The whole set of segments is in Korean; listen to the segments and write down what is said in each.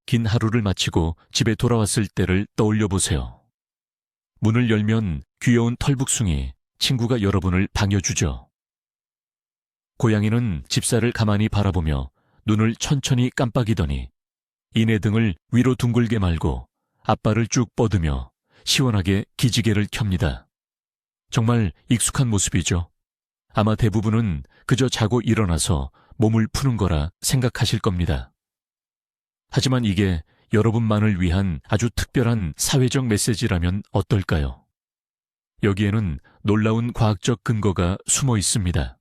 긴 하루를 마치고 집에 돌아왔을 때를 떠올려 보세요. 문을 열면 귀여운 털북숭이 친구가 여러분을 반겨주죠. 고양이는 집사를 가만히 바라보며 눈을 천천히 깜빡이더니 이내 등을 위로 둥글게 말고 앞발을 쭉 뻗으며 시원하게 기지개를 켭니다. 정말 익숙한 모습이죠. 아마 대부분은 그저 자고 일어나서 몸을 푸는 거라 생각하실 겁니다. 하지만 이게 여러분만을 위한 아주 특별한 사회적 메시지라면 어떨까요? 여기에는 놀라운 과학적 근거가 숨어 있습니다.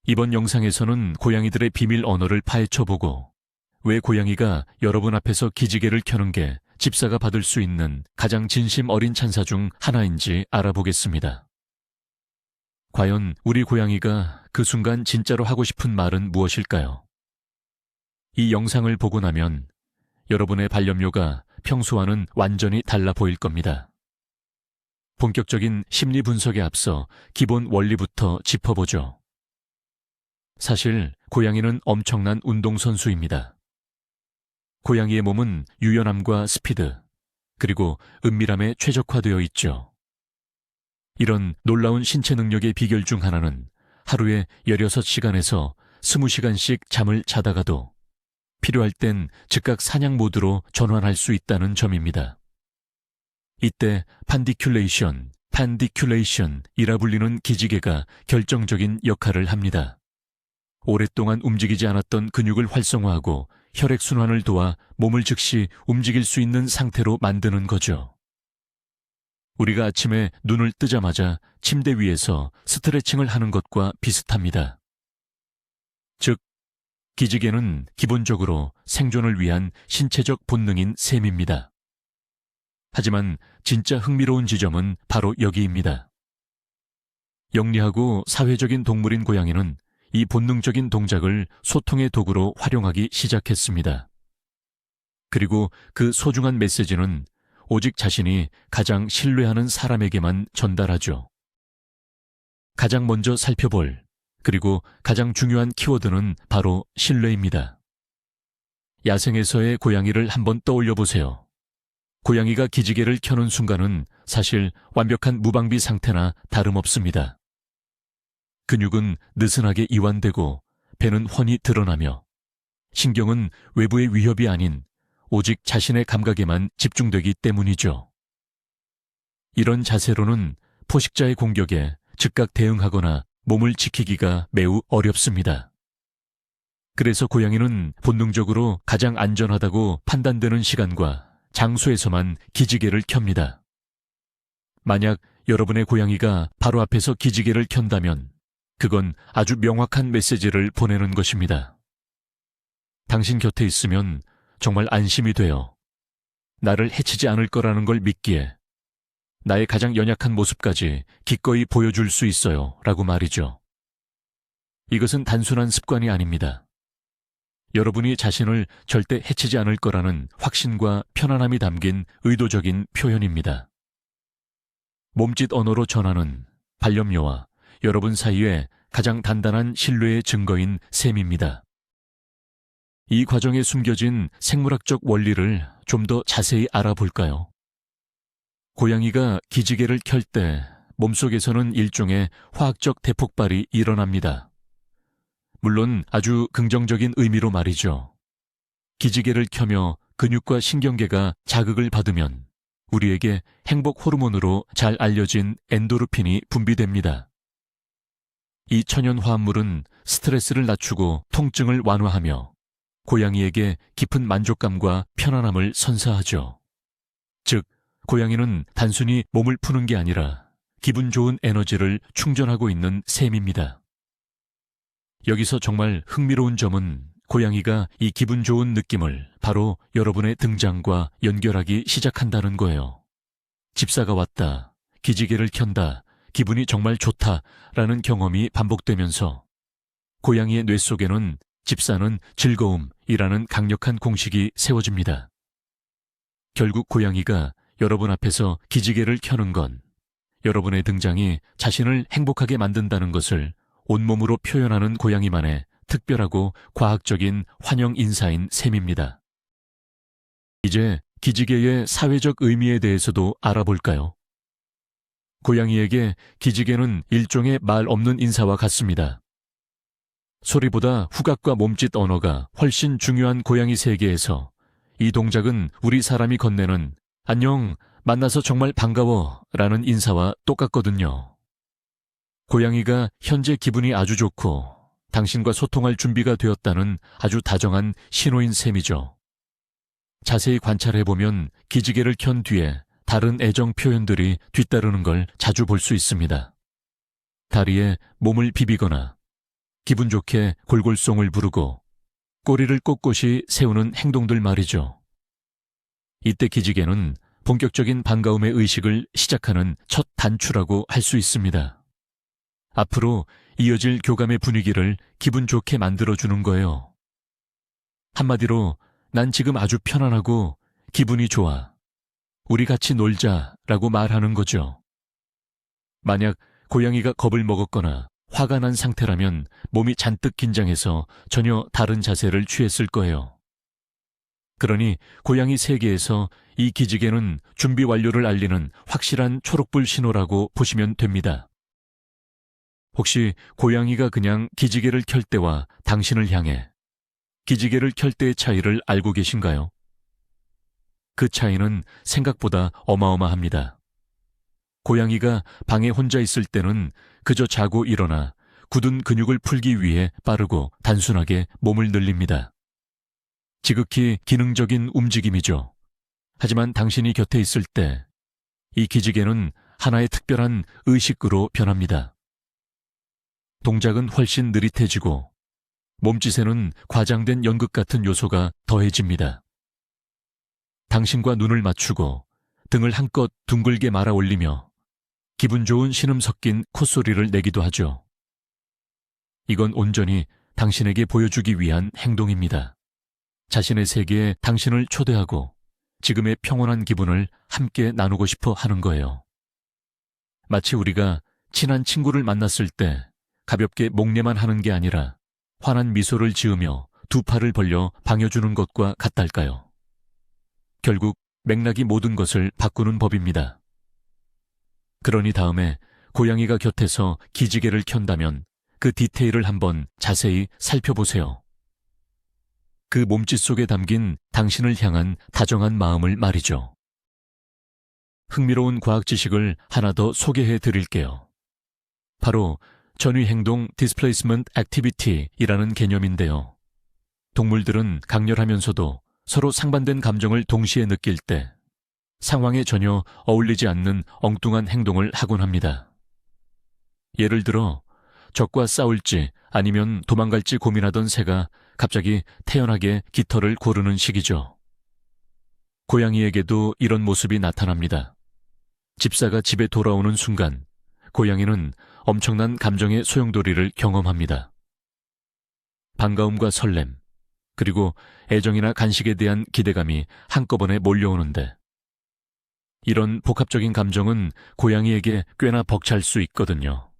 이번 영상에서는 고양이들의 비밀 언어를 파헤쳐보고 왜 고양이가 여러분 앞에서 기지개를 켜는 게 집사가 받을 수 있는 가장 진심 어린 찬사 중 하나인지 알아보겠습니다. 과연 우리 고양이가 그 순간 진짜로 하고 싶은 말은 무엇일까요? 이 영상을 보고 나면 여러분의 반려묘가 평소와는 완전히 달라 보일 겁니다. 본격적인 심리 분석에 앞서 기본 원리부터 짚어보죠. 사실 고양이는 엄청난 운동선수입니다. 고양이의 몸은 유연함과 스피드, 그리고 은밀함에 최적화되어 있죠. 이런 놀라운 신체 능력의 비결 중 하나는 하루에 16시간에서 20시간씩 잠을 자다가도 필요할 땐 즉각 사냥 모드로 전환할 수 있다는 점입니다. 이때 판디큘레이션이라 불리는 기지개가 결정적인 역할을 합니다. 오랫동안 움직이지 않았던 근육을 활성화하고 혈액순환을 도와 몸을 즉시 움직일 수 있는 상태로 만드는 거죠. 우리가 아침에 눈을 뜨자마자 침대 위에서 스트레칭을 하는 것과 비슷합니다. 즉, 기지개는 기본적으로 생존을 위한 신체적 본능인 셈입니다. 하지만 진짜 흥미로운 지점은 바로 여기입니다. 영리하고 사회적인 동물인 고양이는 이 본능적인 동작을 소통의 도구로 활용하기 시작했습니다. 그리고 그 소중한 메시지는 오직 자신이 가장 신뢰하는 사람에게만 전달하죠. 가장 먼저 살펴볼, 그리고 가장 중요한 키워드는 바로 신뢰입니다. 야생에서의 고양이를 한번 떠올려 보세요. 고양이가 기지개를 켜는 순간은 사실 완벽한 무방비 상태나 다름없습니다. 근육은 느슨하게 이완되고 배는 훤히 드러나며 신경은 외부의 위협이 아닌 오직 자신의 감각에만 집중되기 때문이죠. 이런 자세로는 포식자의 공격에 즉각 대응하거나 몸을 지키기가 매우 어렵습니다. 그래서 고양이는 본능적으로 가장 안전하다고 판단되는 시간과 장소에서만 기지개를 켭니다. 만약 여러분의 고양이가 바로 앞에서 기지개를 켠다면 그건 아주 명확한 메시지를 보내는 것입니다. 당신 곁에 있으면 정말 안심이 돼요. 나를 해치지 않을 거라는 걸 믿기에 나의 가장 연약한 모습까지 기꺼이 보여줄 수 있어요. 라고 말이죠. 이것은 단순한 습관이 아닙니다. 여러분이 자신을 절대 해치지 않을 거라는 확신과 편안함이 담긴 의도적인 표현입니다. 몸짓 언어로 전하는 반려묘와 여러분 사이에 가장 단단한 신뢰의 증거인 셈입니다. 이 과정에 숨겨진 생물학적 원리를 좀 더 자세히 알아볼까요? 고양이가 기지개를 켤 때 몸속에서는 일종의 화학적 대폭발이 일어납니다. 물론 아주 긍정적인 의미로 말이죠. 기지개를 켜며 근육과 신경계가 자극을 받으면 우리에게 행복 호르몬으로 잘 알려진 엔도르핀이 분비됩니다. 이 천연 화합물은 스트레스를 낮추고 통증을 완화하며 고양이에게 깊은 만족감과 편안함을 선사하죠. 즉, 고양이는 단순히 몸을 푸는 게 아니라 기분 좋은 에너지를 충전하고 있는 셈입니다. 여기서 정말 흥미로운 점은 고양이가 이 기분 좋은 느낌을 바로 여러분의 등장과 연결하기 시작한다는 거예요. 집사가 왔다, 기지개를 켠다, 기분이 정말 좋다라는 경험이 반복되면서 고양이의 뇌 속에는 집사는 즐거움이라는 강력한 공식이 세워집니다. 결국 고양이가 여러분 앞에서 기지개를 켜는 건 여러분의 등장이 자신을 행복하게 만든다는 것을 온몸으로 표현하는 고양이만의 특별하고 과학적인 환영 인사인 셈입니다. 이제 기지개의 사회적 의미에 대해서도 알아볼까요? 고양이에게 기지개는 일종의 말 없는 인사와 같습니다. 소리보다 후각과 몸짓 언어가 훨씬 중요한 고양이 세계에서 이 동작은 우리 사람이 건네는 안녕, 만나서 정말 반가워 라는 인사와 똑같거든요. 고양이가 현재 기분이 아주 좋고 당신과 소통할 준비가 되었다는 아주 다정한 신호인 셈이죠. 자세히 관찰해보면 기지개를 켠 뒤에 다른 애정 표현들이 뒤따르는 걸 자주 볼 수 있습니다. 다리에 몸을 비비거나 기분 좋게 골골송을 부르고 꼬리를 꼿꼿이 세우는 행동들 말이죠. 이때 기지개는 본격적인 반가움의 의식을 시작하는 첫 단추라고 할 수 있습니다. 앞으로 이어질 교감의 분위기를 기분 좋게 만들어주는 거예요. 한마디로 난 지금 아주 편안하고 기분이 좋아. 우리 같이 놀자라고 말하는 거죠. 만약 고양이가 겁을 먹었거나 화가 난 상태라면 몸이 잔뜩 긴장해서 전혀 다른 자세를 취했을 거예요. 그러니 고양이 세계에서 이 기지개는 준비 완료를 알리는 확실한 초록불 신호라고 보시면 됩니다. 혹시 고양이가 그냥 기지개를 켤 때와 당신을 향해 기지개를 켤 때의 차이를 알고 계신가요? 그 차이는 생각보다 어마어마합니다. 고양이가 방에 혼자 있을 때는 그저 자고 일어나 굳은 근육을 풀기 위해 빠르고 단순하게 몸을 늘립니다. 지극히 기능적인 움직임이죠. 하지만 당신이 곁에 있을 때 이 기지개는 하나의 특별한 의식으로 변합니다. 동작은 훨씬 느릿해지고 몸짓에는 과장된 연극 같은 요소가 더해집니다. 당신과 눈을 맞추고 등을 한껏 둥글게 말아 올리며 기분 좋은 신음 섞인 콧소리를 내기도 하죠. 이건 온전히 당신에게 보여주기 위한 행동입니다. 자신의 세계에 당신을 초대하고 지금의 평온한 기분을 함께 나누고 싶어 하는 거예요. 마치 우리가 친한 친구를 만났을 때 가볍게 목례만 하는 게 아니라 환한 미소를 지으며 두 팔을 벌려 반겨주는 것과 같달까요? 결국 맥락이 모든 것을 바꾸는 법입니다. 그러니 다음에 고양이가 곁에서 기지개를 켠다면 그 디테일을 한번 자세히 살펴보세요. 그 몸짓 속에 담긴 당신을 향한 다정한 마음을 말이죠. 흥미로운 과학 지식을 하나 더 소개해 드릴게요. 바로 전위행동 Displacement Activity이라는 개념인데요. 동물들은 강렬하면서도 서로 상반된 감정을 동시에 느낄 때 상황에 전혀 어울리지 않는 엉뚱한 행동을 하곤 합니다. 예를 들어 적과 싸울지 아니면 도망갈지 고민하던 새가 갑자기 태연하게 깃털을 고르는 식이죠. 고양이에게도 이런 모습이 나타납니다. 집사가 집에 돌아오는 순간 고양이는 엄청난 감정의 소용돌이를 경험합니다. 반가움과 설렘, 그리고 애정이나 간식에 대한 기대감이 한꺼번에 몰려오는데 이런 복합적인 감정은 고양이에게 꽤나 벅찰 수 있거든요.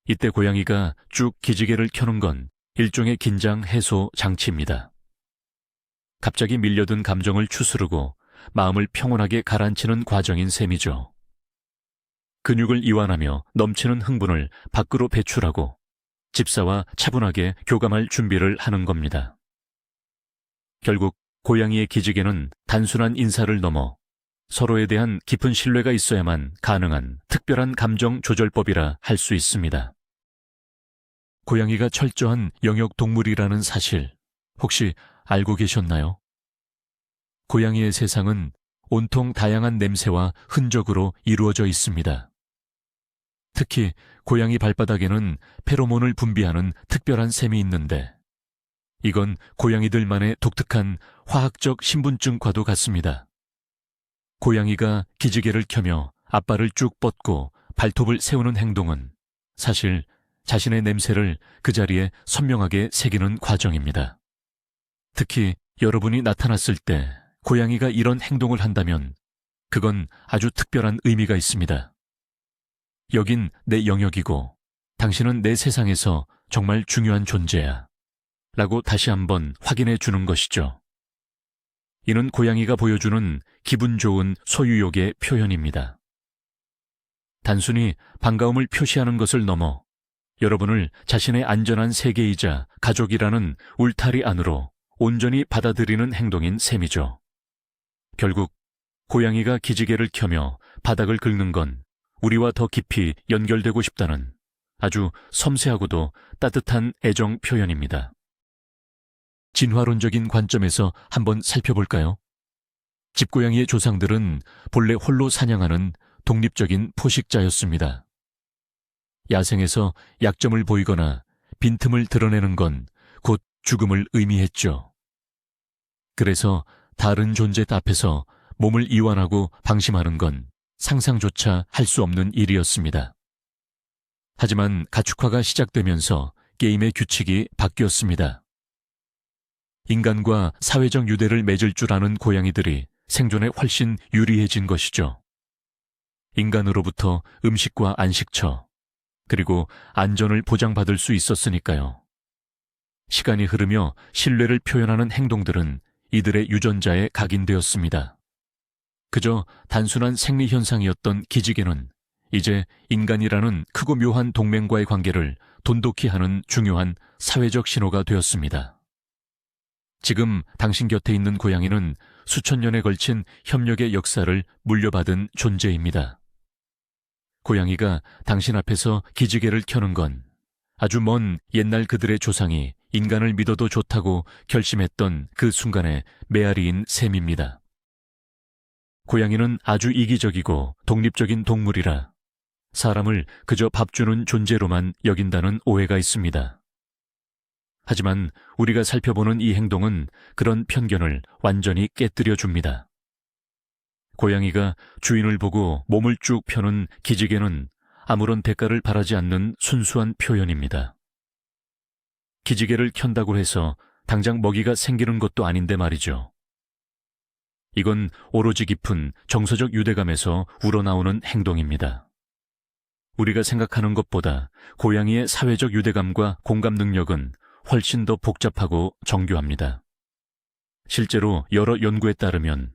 이때 고양이가 쭉 기지개를 켜는 건 일종의 긴장 해소 장치입니다. 갑자기 밀려든 감정을 추스르고 마음을 평온하게 가라앉히는 과정인 셈이죠. 근육을 이완하며 넘치는 흥분을 밖으로 배출하고 집사와 차분하게 교감할 준비를 하는 겁니다. 결국 고양이의 기지개는 단순한 인사를 넘어 서로에 대한 깊은 신뢰가 있어야만 가능한 특별한 감정 조절법이라 할 수 있습니다. 고양이가 철저한 영역 동물이라는 사실 혹시 알고 계셨나요? 고양이의 세상은 온통 다양한 냄새와 흔적으로 이루어져 있습니다. 특히 고양이 발바닥에는 페로몬을 분비하는 특별한 샘이 있는데 이건 고양이들만의 독특한 화학적 신분증과도 같습니다. 고양이가 기지개를 켜며 앞발을 쭉 뻗고 발톱을 세우는 행동은 사실 자신의 냄새를 그 자리에 선명하게 새기는 과정입니다. 특히 여러분이 나타났을 때 고양이가 이런 행동을 한다면 그건 아주 특별한 의미가 있습니다. 여긴 내 영역이고 당신은 내 세상에서 정말 중요한 존재야 라고 다시 한번 확인해 주는 것이죠. 이는 고양이가 보여주는 기분 좋은 소유욕의 표현입니다. 단순히 반가움을 표시하는 것을 넘어 여러분을 자신의 안전한 세계이자 가족이라는 울타리 안으로 온전히 받아들이는 행동인 셈이죠. 결국 고양이가 기지개를 켜며 바닥을 긁는 건 우리와 더 깊이 연결되고 싶다는 아주 섬세하고도 따뜻한 애정 표현입니다. 진화론적인 관점에서 한번 살펴볼까요? 집고양이의 조상들은 본래 홀로 사냥하는 독립적인 포식자였습니다. 야생에서 약점을 보이거나 빈틈을 드러내는 건 곧 죽음을 의미했죠. 그래서 다른 존재 앞에서 몸을 이완하고 방심하는 건 상상조차 할 수 없는 일이었습니다. 하지만 가축화가 시작되면서 게임의 규칙이 바뀌었습니다. 인간과 사회적 유대를 맺을 줄 아는 고양이들이 생존에 훨씬 유리해진 것이죠. 인간으로부터 음식과 안식처, 그리고 안전을 보장받을 수 있었으니까요. 시간이 흐르며 신뢰를 표현하는 행동들은 이들의 유전자에 각인되었습니다. 그저 단순한 생리현상이었던 기지개는 이제 인간이라는 크고 묘한 동맹과의 관계를 돈독히 하는 중요한 사회적 신호가 되었습니다. 지금 당신 곁에 있는 고양이는 수천 년에 걸친 협력의 역사를 물려받은 존재입니다. 고양이가 당신 앞에서 기지개를 켜는 건 아주 먼 옛날 그들의 조상이 인간을 믿어도 좋다고 결심했던 그 순간의 메아리인 셈입니다. 고양이는 아주 이기적이고 독립적인 동물이라 사람을 그저 밥 주는 존재로만 여긴다는 오해가 있습니다. 하지만 우리가 살펴보는 이 행동은 그런 편견을 완전히 깨뜨려 줍니다. 고양이가 주인을 보고 몸을 쭉 펴는 기지개는 아무런 대가를 바라지 않는 순수한 표현입니다. 기지개를 켠다고 해서 당장 먹이가 생기는 것도 아닌데 말이죠. 이건 오로지 깊은 정서적 유대감에서 우러나오는 행동입니다. 우리가 생각하는 것보다 고양이의 사회적 유대감과 공감 능력은 훨씬 더 복잡하고 정교합니다. 실제로 여러 연구에 따르면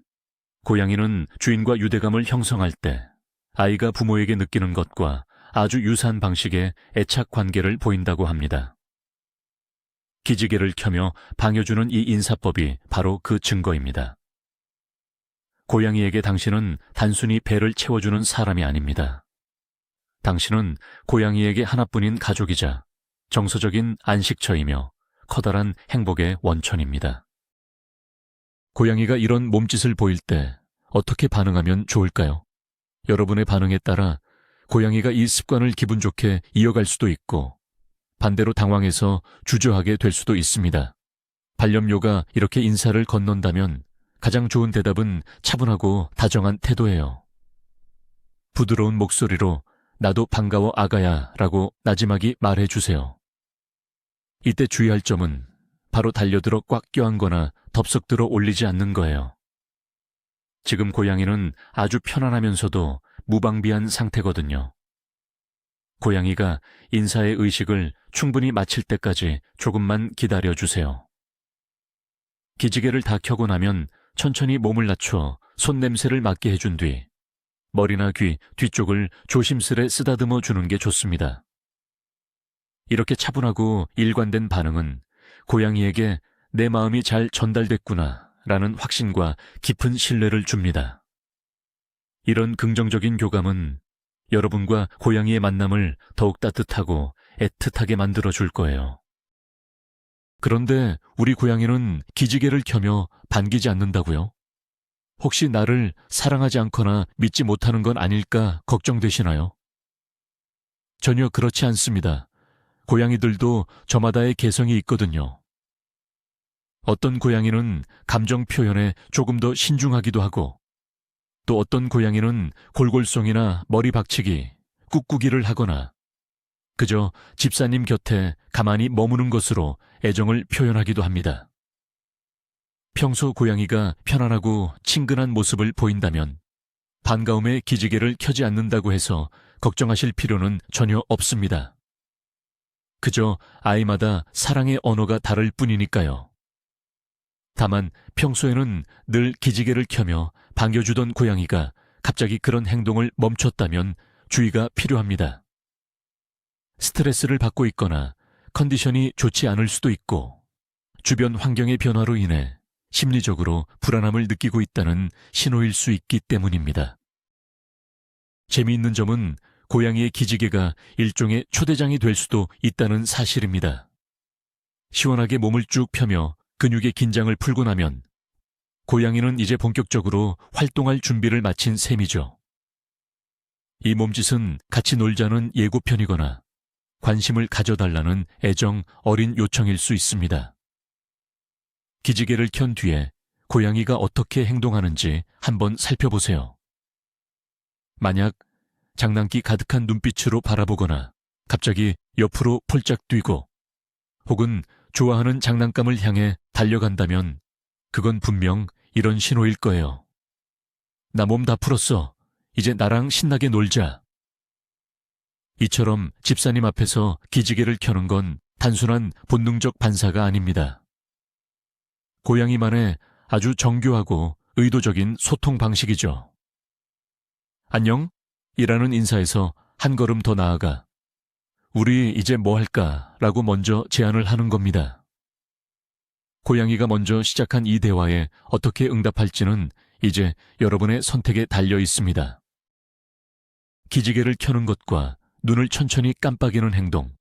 고양이는 주인과 유대감을 형성할 때 아이가 부모에게 느끼는 것과 아주 유사한 방식의 애착 관계를 보인다고 합니다. 기지개를 켜며 방해주는 이 인사법이 바로 그 증거입니다. 고양이에게 당신은 단순히 배를 채워주는 사람이 아닙니다. 당신은 고양이에게 하나뿐인 가족이자 정서적인 안식처이며 커다란 행복의 원천입니다. 고양이가 이런 몸짓을 보일 때 어떻게 반응하면 좋을까요? 여러분의 반응에 따라 고양이가 이 습관을 기분 좋게 이어갈 수도 있고 반대로 당황해서 주저하게 될 수도 있습니다. 반려묘가 이렇게 인사를 건넌다면 가장 좋은 대답은 차분하고 다정한 태도예요. 부드러운 목소리로 나도 반가워 아가야 라고 나지막이 말해주세요. 이때 주의할 점은 바로 달려들어 꽉 껴안거나 덥석 들어 올리지 않는 거예요. 지금 고양이는 아주 편안하면서도 무방비한 상태거든요. 고양이가 인사의 의식을 충분히 마칠 때까지 조금만 기다려주세요. 기지개를 다 켜고 나면 천천히 몸을 낮춰 손냄새를 맡게 해준 뒤 머리나 귀 뒤쪽을 조심스레 쓰다듬어 주는 게 좋습니다. 이렇게 차분하고 일관된 반응은 고양이에게 내 마음이 잘 전달됐구나 라는 확신과 깊은 신뢰를 줍니다. 이런 긍정적인 교감은 여러분과 고양이의 만남을 더욱 따뜻하고 애틋하게 만들어줄 거예요. 그런데 우리 고양이는 기지개를 켜며 반기지 않는다고요? 혹시 나를 사랑하지 않거나 믿지 못하는 건 아닐까 걱정되시나요? 전혀 그렇지 않습니다. 고양이들도 저마다의 개성이 있거든요. 어떤 고양이는 감정 표현에 조금 더 신중하기도 하고 또 어떤 고양이는 골골송이나 머리 박치기, 꾹꾹이를 하거나 그저 집사님 곁에 가만히 머무는 것으로 애정을 표현하기도 합니다. 평소 고양이가 편안하고 친근한 모습을 보인다면 반가움의 기지개를 켜지 않는다고 해서 걱정하실 필요는 전혀 없습니다. 그저 아이마다 사랑의 언어가 다를 뿐이니까요. 다만 평소에는 늘 기지개를 켜며 반겨주던 고양이가 갑자기 그런 행동을 멈췄다면 주의가 필요합니다. 스트레스를 받고 있거나 컨디션이 좋지 않을 수도 있고 주변 환경의 변화로 인해 심리적으로 불안함을 느끼고 있다는 신호일 수 있기 때문입니다. 재미있는 점은 고양이의 기지개가 일종의 초대장이 될 수도 있다는 사실입니다. 시원하게 몸을 쭉 펴며 근육의 긴장을 풀고 나면 고양이는 이제 본격적으로 활동할 준비를 마친 셈이죠. 이 몸짓은 같이 놀자는 예고편이거나 관심을 가져달라는 애정 어린 요청일 수 있습니다. 기지개를 켠 뒤에 고양이가 어떻게 행동하는지 한번 살펴보세요. 만약 장난기 가득한 눈빛으로 바라보거나 갑자기 옆으로 폴짝 뛰고 혹은 좋아하는 장난감을 향해 달려간다면 그건 분명 이런 신호일 거예요. 나 몸 다 풀었어. 이제 나랑 신나게 놀자. 이처럼 집사님 앞에서 기지개를 켜는 건 단순한 본능적 반사가 아닙니다. 고양이만의 아주 정교하고 의도적인 소통 방식이죠. 안녕? 이라는 인사에서 한 걸음 더 나아가 우리 이제 뭐 할까? 라고 먼저 제안을 하는 겁니다. 고양이가 먼저 시작한 이 대화에 어떻게 응답할지는 이제 여러분의 선택에 달려 있습니다. 기지개를 켜는 것과 눈을 천천히 깜빡이는 행동,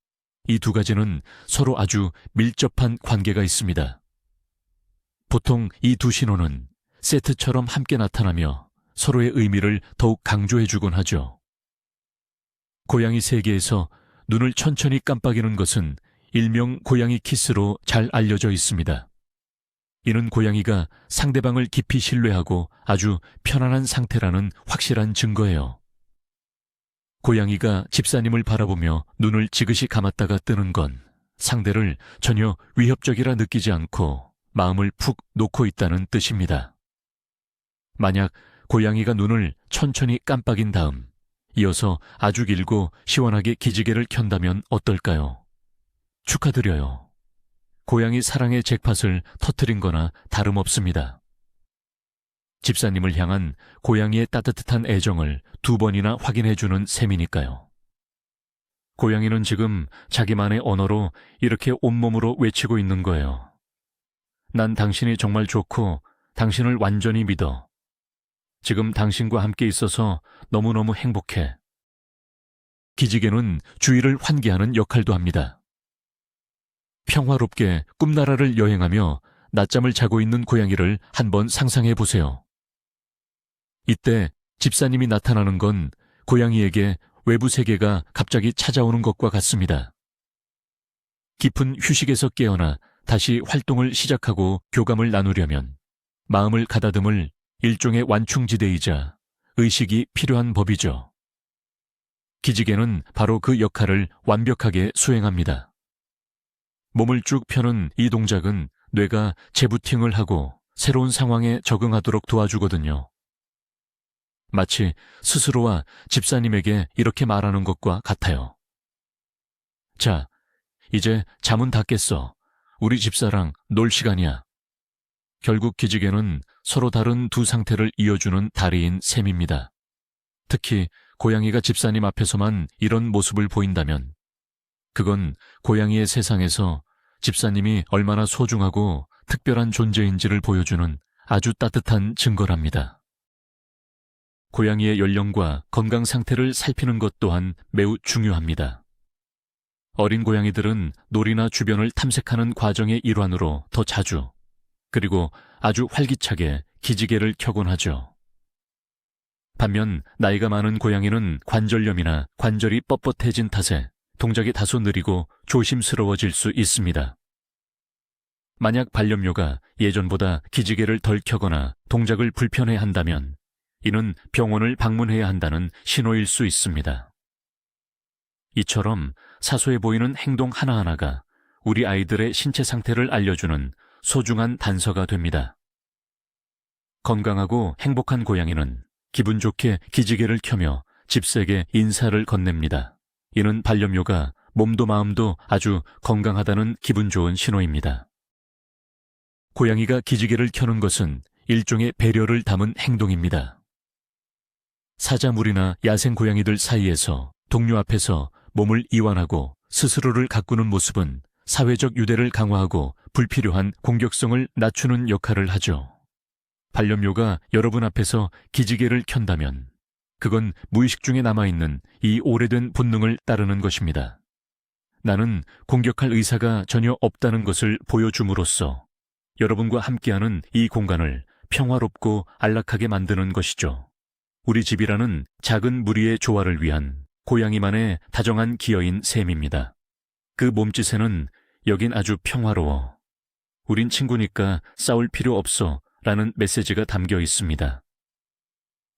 이 두 가지는 서로 아주 밀접한 관계가 있습니다. 보통 이 두 신호는 세트처럼 함께 나타나며 서로의 의미를 더욱 강조해주곤 하죠. 고양이 세계에서 눈을 천천히 깜빡이는 것은 일명 고양이 키스로 잘 알려져 있습니다. 이는 고양이가 상대방을 깊이 신뢰하고 아주 편안한 상태라는 확실한 증거예요. 고양이가 집사님을 바라보며 눈을 지그시 감았다가 뜨는 건 상대를 전혀 위협적이라 느끼지 않고 마음을 푹 놓고 있다는 뜻입니다. 만약 고양이가 눈을 천천히 깜빡인 다음 이어서 아주 길고 시원하게 기지개를 켠다면 어떨까요? 축하드려요. 고양이 사랑의 잭팟을 터뜨린 거나 다름없습니다. 집사님을 향한 고양이의 따뜻한 애정을 두 번이나 확인해주는 셈이니까요. 고양이는 지금 자기만의 언어로 이렇게 온몸으로 외치고 있는 거예요. 난 당신이 정말 좋고 당신을 완전히 믿어. 지금 당신과 함께 있어서 너무너무 행복해. 기지개는 주위를 환기하는 역할도 합니다. 평화롭게 꿈나라를 여행하며 낮잠을 자고 있는 고양이를 한번 상상해 보세요. 이때 집사님이 나타나는 건 고양이에게 외부 세계가 갑자기 찾아오는 것과 같습니다. 깊은 휴식에서 깨어나 다시 활동을 시작하고 교감을 나누려면 마음을 가다듬을 일종의 완충지대이자 의식이 필요한 법이죠. 기지개는 바로 그 역할을 완벽하게 수행합니다. 몸을 쭉 펴는 이 동작은 뇌가 재부팅을 하고 새로운 상황에 적응하도록 도와주거든요. 마치 스스로와 집사님에게 이렇게 말하는 것과 같아요. 자, 이제 잠은 다 깼어. 우리 집사랑 놀 시간이야. 결국 기지개는 서로 다른 두 상태를 이어주는 다리인 셈입니다. 특히 고양이가 집사님 앞에서만 이런 모습을 보인다면 그건 고양이의 세상에서 집사님이 얼마나 소중하고 특별한 존재인지를 보여주는 아주 따뜻한 증거랍니다. 고양이의 연령과 건강 상태를 살피는 것 또한 매우 중요합니다. 어린 고양이들은 놀이나 주변을 탐색하는 과정의 일환으로 더 자주, 그리고 아주 활기차게 기지개를 켜곤 하죠. 반면 나이가 많은 고양이는 관절염이나 관절이 뻣뻣해진 탓에 동작이 다소 느리고 조심스러워질 수 있습니다. 만약 반려묘가 예전보다 기지개를 덜 켜거나 동작을 불편해한다면 이는 병원을 방문해야 한다는 신호일 수 있습니다. 이처럼 사소해 보이는 행동 하나하나가 우리 아이들의 신체 상태를 알려주는 소중한 단서가 됩니다. 건강하고 행복한 고양이는 기분 좋게 기지개를 켜며 집세에게 인사를 건넵니다. 이는 반려묘가 몸도 마음도 아주 건강하다는 기분 좋은 신호입니다. 고양이가 기지개를 켜는 것은 일종의 배려를 담은 행동입니다. 사자물이나 야생 고양이들 사이에서 동료 앞에서 몸을 이완하고 스스로를 가꾸는 모습은 사회적 유대를 강화하고 불필요한 공격성을 낮추는 역할을 하죠. 반려묘가 여러분 앞에서 기지개를 켠다면 그건 무의식 중에 남아있는 이 오래된 본능을 따르는 것입니다. 나는 공격할 의사가 전혀 없다는 것을 보여줌으로써 여러분과 함께하는 이 공간을 평화롭고 안락하게 만드는 것이죠. 우리 집이라는 작은 무리의 조화를 위한 고양이만의 다정한 기여인 셈입니다. 그 몸짓에는 여긴 아주 평화로워. 우린 친구니까 싸울 필요 없어 라는 메시지가 담겨 있습니다.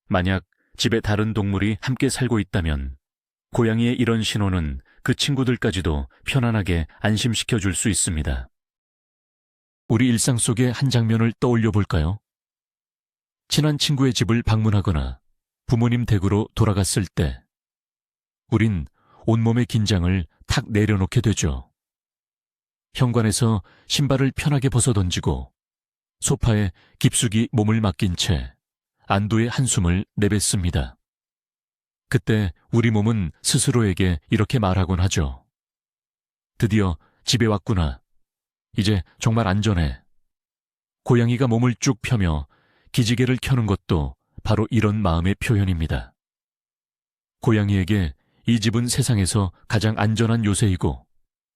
만약 집에 다른 동물이 함께 살고 있다면 고양이의 이런 신호는 그 친구들까지도 편안하게 안심시켜 줄 수 있습니다. 우리 일상 속의 한 장면을 떠올려 볼까요? 친한 친구의 집을 방문하거나 부모님 댁으로 돌아갔을 때 우린 온몸의 긴장을 탁 내려놓게 되죠. 현관에서 신발을 편하게 벗어던지고 소파에 깊숙이 몸을 맡긴 채 안도의 한숨을 내뱉습니다. 그때 우리 몸은 스스로에게 이렇게 말하곤 하죠. 드디어 집에 왔구나. 이제 정말 안전해. 고양이가 몸을 쭉 펴며 기지개를 켜는 것도 바로 이런 마음의 표현입니다. 고양이에게 이 집은 세상에서 가장 안전한 요새이고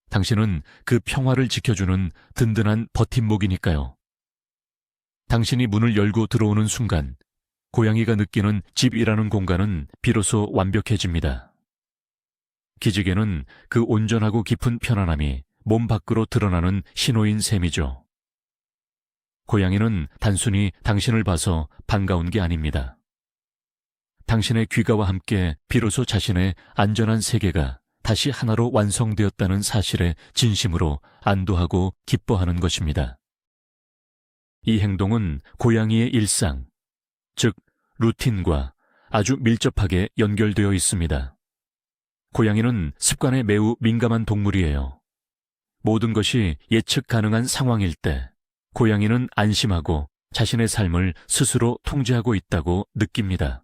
당신은 그 평화를 지켜주는 든든한 버팀목이니까요. 당신이 문을 열고 들어오는 순간 고양이가 느끼는 집이라는 공간은 비로소 완벽해집니다. 기지개는 그 온전하고 깊은 편안함이 몸 밖으로 드러나는 신호인 셈이죠. 고양이는 단순히 당신을 봐서 반가운 게 아닙니다. 당신의 귀가와 함께 비로소 자신의 안전한 세계가 다시 하나로 완성되었다는 사실에 진심으로 안도하고 기뻐하는 것입니다. 이 행동은 고양이의 일상, 즉 루틴과 아주 밀접하게 연결되어 있습니다. 고양이는 습관에 매우 민감한 동물이에요. 모든 것이 예측 가능한 상황일 때 고양이는 안심하고 자신의 삶을 스스로 통제하고 있다고 느낍니다.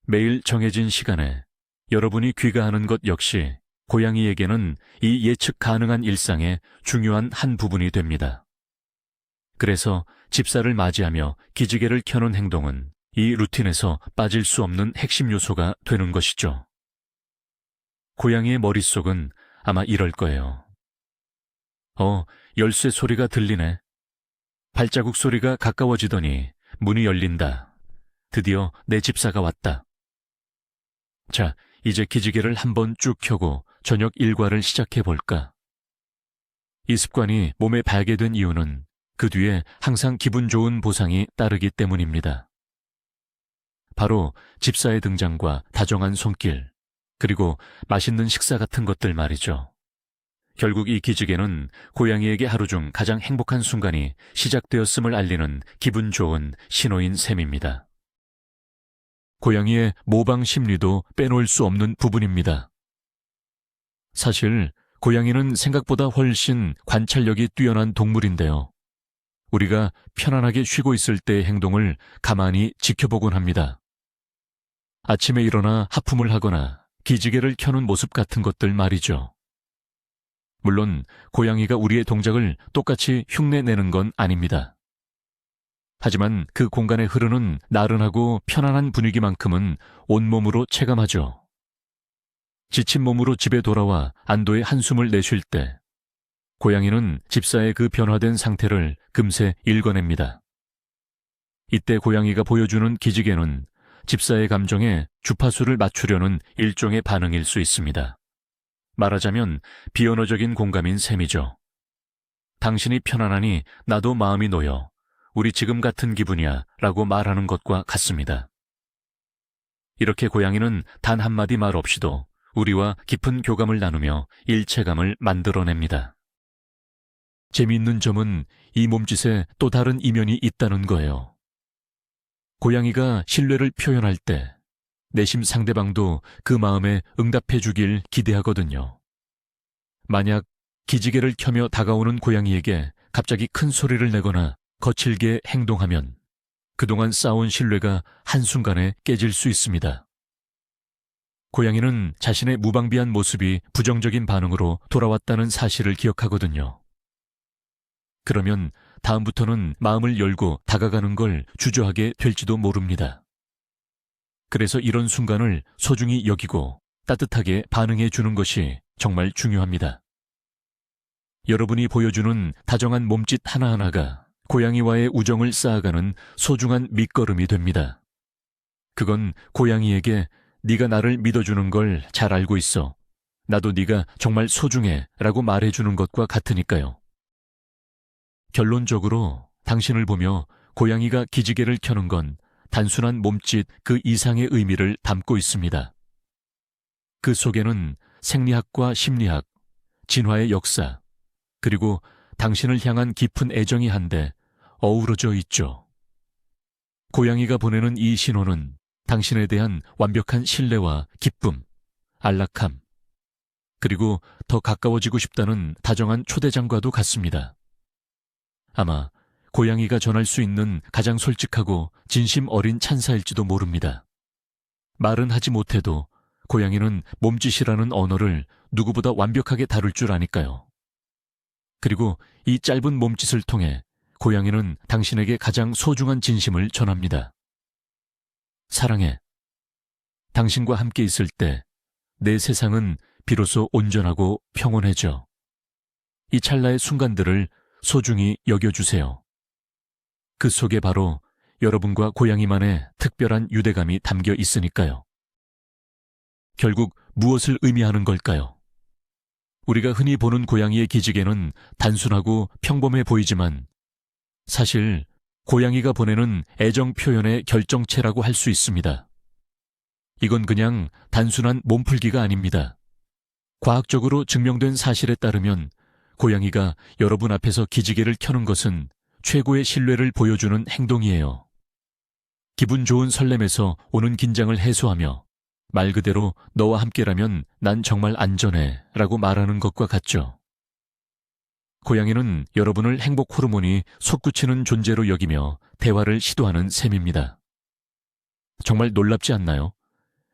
매일 정해진 시간에 여러분이 귀가하는 것 역시 고양이에게는 이 예측 가능한 일상의 중요한 한 부분이 됩니다. 그래서 집사를 맞이하며 기지개를 켜는 행동은 이 루틴에서 빠질 수 없는 핵심 요소가 되는 것이죠. 고양이의 머릿속은 아마 이럴 거예요. 열쇠 소리가 들리네. 발자국 소리가 가까워지더니 문이 열린다. 드디어 내 집사가 왔다. 자, 이제 기지개를 한번 쭉 켜고 저녁 일과를 시작해 볼까? 이 습관이 몸에 배게 된 이유는 그 뒤에 항상 기분 좋은 보상이 따르기 때문입니다. 바로 집사의 등장과 다정한 손길, 그리고 맛있는 식사 같은 것들 말이죠. 결국 이 기지개는 고양이에게 하루 중 가장 행복한 순간이 시작되었음을 알리는 기분 좋은 신호인 셈입니다. 고양이의 모방 심리도 빼놓을 수 없는 부분입니다. 사실 고양이는 생각보다 훨씬 관찰력이 뛰어난 동물인데요. 우리가 편안하게 쉬고 있을 때의 행동을 가만히 지켜보곤 합니다. 아침에 일어나 하품을 하거나 기지개를 켜는 모습 같은 것들 말이죠. 물론 고양이가 우리의 동작을 똑같이 흉내내는 건 아닙니다. 하지만 그 공간에 흐르는 나른하고 편안한 분위기만큼은 온몸으로 체감하죠. 지친 몸으로 집에 돌아와 안도의 한숨을 내쉴 때 고양이는 집사의 그 변화된 상태를 금세 읽어냅니다. 이때 고양이가 보여주는 기지개는 집사의 감정에 주파수를 맞추려는 일종의 반응일 수 있습니다. 말하자면 비언어적인 공감인 셈이죠. 당신이 편안하니 나도 마음이 놓여. 우리 지금 같은 기분이야 라고 말하는 것과 같습니다. 이렇게 고양이는 단 한마디 말 없이도 우리와 깊은 교감을 나누며 일체감을 만들어냅니다. 재미있는 점은 이 몸짓에 또 다른 이면이 있다는 거예요. 고양이가 신뢰를 표현할 때 내심 상대방도 그 마음에 응답해 주길 기대하거든요. 만약 기지개를 켜며 다가오는 고양이에게 갑자기 큰 소리를 내거나 거칠게 행동하면 그동안 쌓아온 신뢰가 한순간에 깨질 수 있습니다. 고양이는 자신의 무방비한 모습이 부정적인 반응으로 돌아왔다는 사실을 기억하거든요. 그러면 다음부터는 마음을 열고 다가가는 걸 주저하게 될지도 모릅니다. 그래서 이런 순간을 소중히 여기고 따뜻하게 반응해 주는 것이 정말 중요합니다. 여러분이 보여주는 다정한 몸짓 하나하나가 고양이와의 우정을 쌓아가는 소중한 밑거름이 됩니다. 그건 고양이에게 네가 나를 믿어주는 걸 잘 알고 있어. 나도 네가 정말 소중해 라고 말해주는 것과 같으니까요. 결론적으로 당신을 보며 고양이가 기지개를 켜는 건 단순한 몸짓 그 이상의 의미를 담고 있습니다. 그 속에는 생리학과 심리학, 진화의 역사, 그리고 당신을 향한 깊은 애정이 한데 어우러져 있죠. 고양이가 보내는 이 신호는 당신에 대한 완벽한 신뢰와 기쁨, 안락함, 그리고 더 가까워지고 싶다는 다정한 초대장과도 같습니다. 아마 고양이가 전할 수 있는 가장 솔직하고 진심 어린 찬사일지도 모릅니다. 말은 하지 못해도 고양이는 몸짓이라는 언어를 누구보다 완벽하게 다룰 줄 아니까요. 그리고 이 짧은 몸짓을 통해 고양이는 당신에게 가장 소중한 진심을 전합니다. 사랑해. 당신과 함께 있을 때 내 세상은 비로소 온전하고 평온해져. 이 찰나의 순간들을 소중히 여겨주세요. 그 속에 바로 여러분과 고양이만의 특별한 유대감이 담겨 있으니까요. 결국 무엇을 의미하는 걸까요? 우리가 흔히 보는 고양이의 기지개는 단순하고 평범해 보이지만 사실 고양이가 보내는 애정 표현의 결정체라고 할 수 있습니다. 이건 그냥 단순한 몸풀기가 아닙니다. 과학적으로 증명된 사실에 따르면 고양이가 여러분 앞에서 기지개를 켜는 것은 최고의 신뢰를 보여주는 행동이에요. 기분 좋은 설렘에서 오는 긴장을 해소하며 말 그대로 너와 함께라면 난 정말 안전해 라고 말하는 것과 같죠. 고양이는 여러분을 행복 호르몬이 솟구치는 존재로 여기며 대화를 시도하는 셈입니다. 정말 놀랍지 않나요?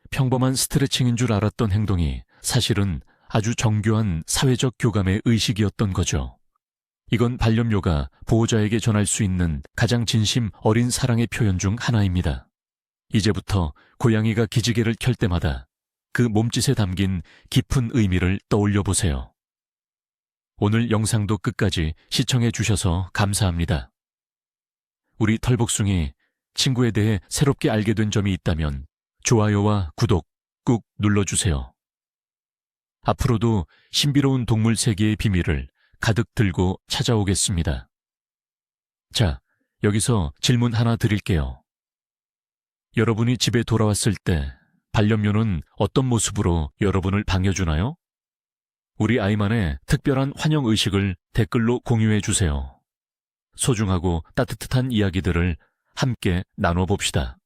평범한 스트레칭인 줄 알았던 행동이 사실은 아주 정교한 사회적 교감의 의식이었던 거죠. 이건 반려묘가 보호자에게 전할 수 있는 가장 진심 어린 사랑의 표현 중 하나입니다. 이제부터 고양이가 기지개를 켤 때마다 그 몸짓에 담긴 깊은 의미를 떠올려 보세요. 오늘 영상도 끝까지 시청해 주셔서 감사합니다. 우리 털복숭이 친구에 대해 새롭게 알게 된 점이 있다면 좋아요와 구독 꾹 눌러주세요. 앞으로도 신비로운 동물 세계의 비밀을 가득 들고 찾아오겠습니다. 자, 여기서 질문 하나 드릴게요. 여러분이 집에 돌아왔을 때 반려묘는 어떤 모습으로 여러분을 반겨주나요? 우리 아이만의 특별한 환영의식을 댓글로 공유해 주세요. 소중하고 따뜻한 이야기들을 함께 나눠봅시다.